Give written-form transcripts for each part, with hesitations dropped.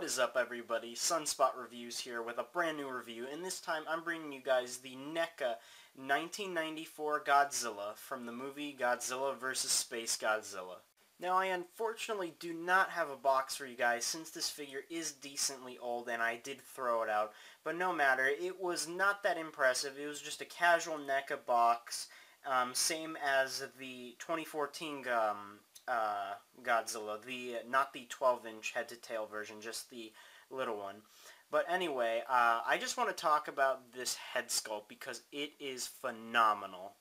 is up, everybody? Sunspot Reviews here with a brand new review, and this time I'm bringing you guys the NECA 1994 Godzilla from the movie Godzilla vs. Space Godzilla. Now, I unfortunately do not have a box for you guys since this figure is decently old and I did throw it out, but no matter, it was not that impressive. It was just a casual NECA box, same as the 2014 Godzilla, not the 12-inch head-to-tail version, just the little one. But anyway, I just want to talk about this head sculpt because it is phenomenal.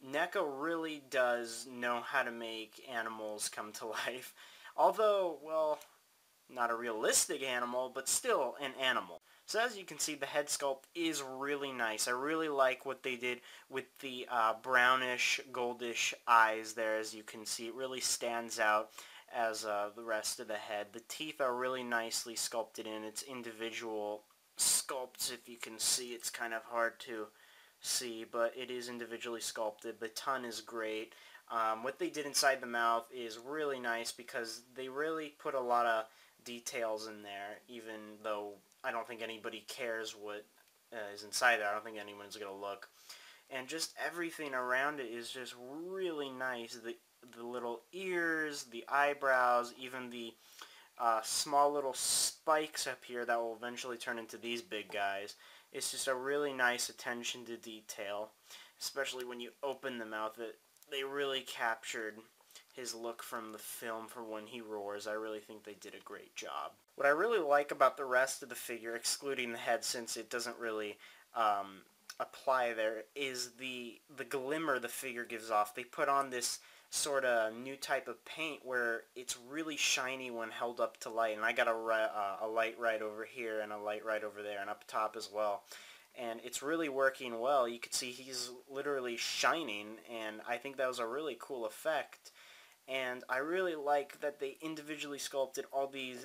NECA really does know how to make animals come to life. Although, well, not a realistic animal, but still an animal. So as you can see, the head sculpt is really nice. I really like what they did with the brownish, goldish eyes there. As you can see, it really stands out as the rest of the head. The teeth are really nicely sculpted in. It's individual sculpts, if you can see. It's kind of hard to see, but it is individually sculpted. The tongue is great. What they did inside the mouth is really nice because they really put a lot of details in there, even though I don't think anybody cares what is inside there. I don't think anyone's going to look. And just everything around it is just really nice. The little ears, the eyebrows, even the small little spikes up here that will eventually turn into these big guys. It's just a really nice attention to detail, especially when you open the mouth. They really captured his look from the film for when he roars. I really think they did a great job. What I really like about the rest of the figure, excluding the head since it doesn't really apply there, is the glimmer the figure gives off. They put on this sort of new type of paint where it's really shiny when held up to light, and I got a light right over here and a light right over there and up top as well, and it's really working well. You can see he's literally shining, and I think that was a really cool effect. And I really like that they individually sculpted all these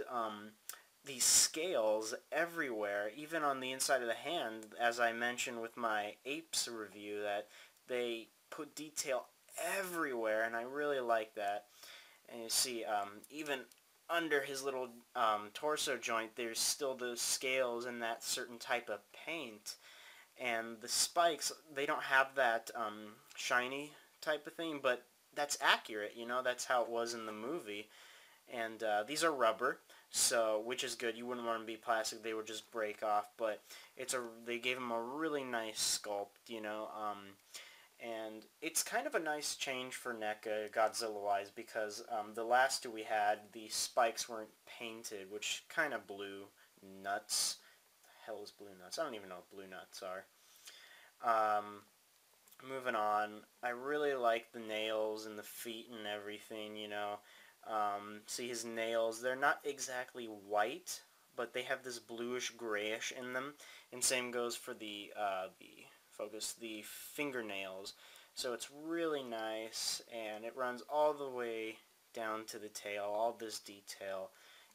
scales everywhere, even on the inside of the hand, as I mentioned with my apes review, that they put detail everywhere, and I really like that. And you see, even under his little torso joint, there's still those scales and that certain type of paint. And the spikes, they don't have that shiny type of thing, but that's accurate, you know, that's how it was in the movie. And these are rubber, so which is good. You wouldn't want them to be plastic; they would just break off. But they gave him a really nice sculpt, you know. And it's kind of a nice change for NECA Godzilla-wise because the last two we had, the spikes weren't painted, which kind of blew nuts. The hell is blue nuts? I don't even know what blue nuts are. Moving on, I really like the nails and the feet and everything, you know. See his nails, they're not exactly white, but they have this bluish grayish in them, and same goes for the fingernails. So it's really nice, and it runs all the way down to the tail, all this detail.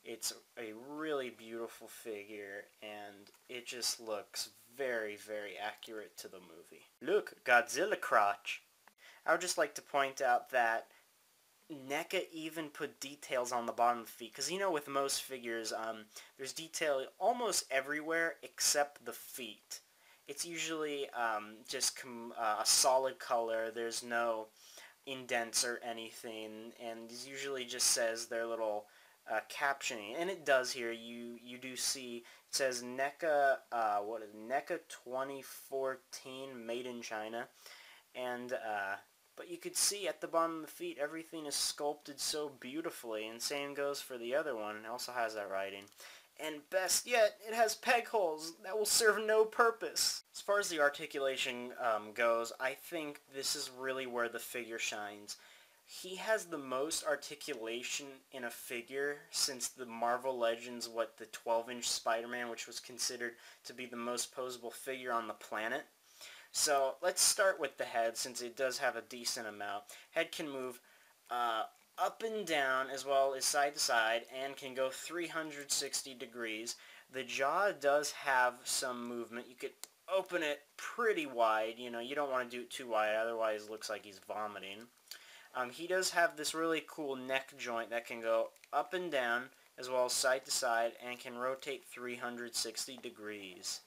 It's a really beautiful figure, and it just looks very, very accurate to the movie. Look, Godzilla crotch! I would just like to point out that NECA even put details on the bottom of the feet, because you know with most figures, there's detail almost everywhere except the feet. It's usually just a solid color. There's no indents or anything, and it usually just says their little captioning, and it does here. You do see it says NECA, what is it? NECA 2014, made in China, and but you could see at the bottom of the feet everything is sculpted so beautifully, and same goes for the other one. It also has that writing. And best yet, it has peg holes that will serve no purpose. As far as the articulation goes, I think this is really where the figure shines. He has the most articulation in a figure since the Marvel Legends, the 12-inch Spider-Man, which was considered to be the most posable figure on the planet. So let's start with the head, since it does have a decent amount. Head can move up and down as well as side to side, and can go 360 degrees. The jaw does have some movement. You could open it pretty wide. You know, you don't want to do it too wide, otherwise it looks like he's vomiting. He does have this really cool neck joint that can go up and down, as well as side to side, and can rotate 360 degrees.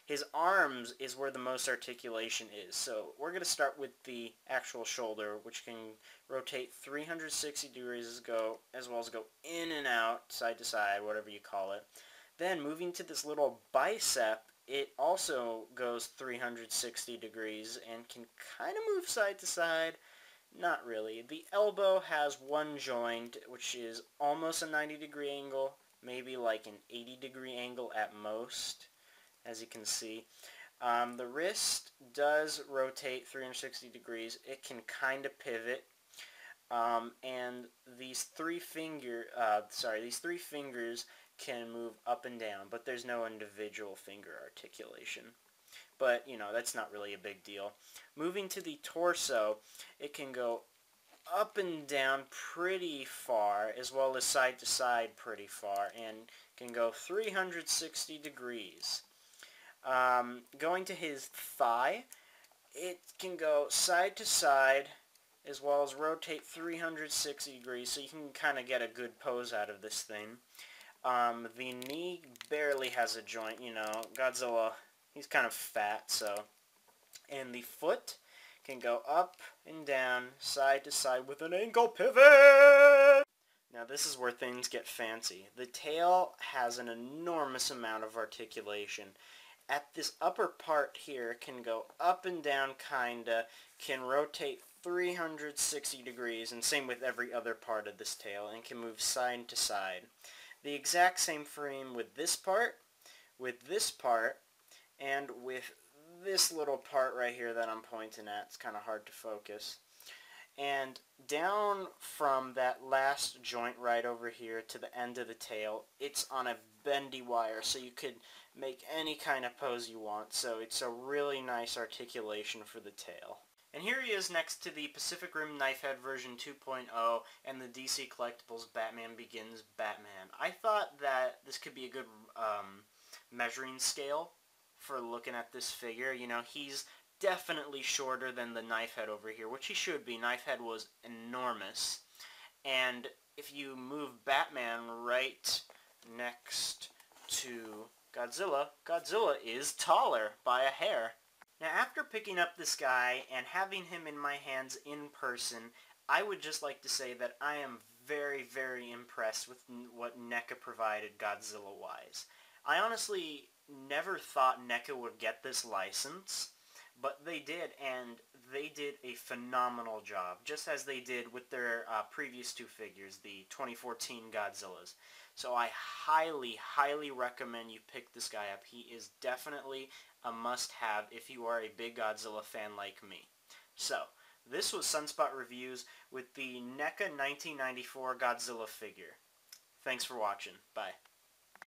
His arms is where the most articulation is. So we're going to start with the actual shoulder, which can rotate 360 degrees as well as go in and out, side to side, whatever you call it. Then moving to this little bicep, it also goes 360 degrees and can kind of move side to side. Not really. The elbow has one joint, which is almost a 90-degree angle, maybe like an 80-degree angle at most, as you can see. The wrist does rotate 360 degrees. It can kind of pivot. And these three fingers can move up and down, but there's no individual finger articulation. But, you know, that's not really a big deal. Moving to the torso, it can go up and down pretty far, as well as side to side pretty far, and can go 360 degrees. Going to his thigh, it can go side to side, as well as rotate 360 degrees, so you can kind of get a good pose out of this thing. The knee barely has a joint, you know. Godzilla, he's kind of fat, so. And the foot can go up and down, side to side with an ankle pivot! Now this is where things get fancy. The tail has an enormous amount of articulation. At this upper part here, can go up and down kinda, can rotate 360 degrees, and same with every other part of this tail, and can move side to side. The exact same frame with this part, and with this little part right here that I'm pointing at. It's kind of hard to focus. And down from that last joint right over here to the end of the tail, it's on a bendy wire, so you could make any kind of pose you want. So it's a really nice articulation for the tail. And here he is next to the Pacific Rim Knifehead version 2.0 and the DC Collectibles Batman Begins Batman. I thought that this could be a good measuring scale for looking at this figure. You know, he's definitely shorter than the Knifehead over here, which he should be. Knifehead was enormous. And if you move Batman right next to Godzilla, Godzilla is taller by a hair. Now, after picking up this guy and having him in my hands in person, I would just like to say that I am very, very impressed with what NECA provided Godzilla-wise. I honestly never thought NECA would get this license, but they did, and they did a phenomenal job, just as they did with their previous two figures, the 2014 Godzillas. So I highly, highly recommend you pick this guy up. He is definitely a must-have if you are a big Godzilla fan like me. So, this was Sunspot Reviews with the NECA 1994 Godzilla figure. Thanks for watching. Bye.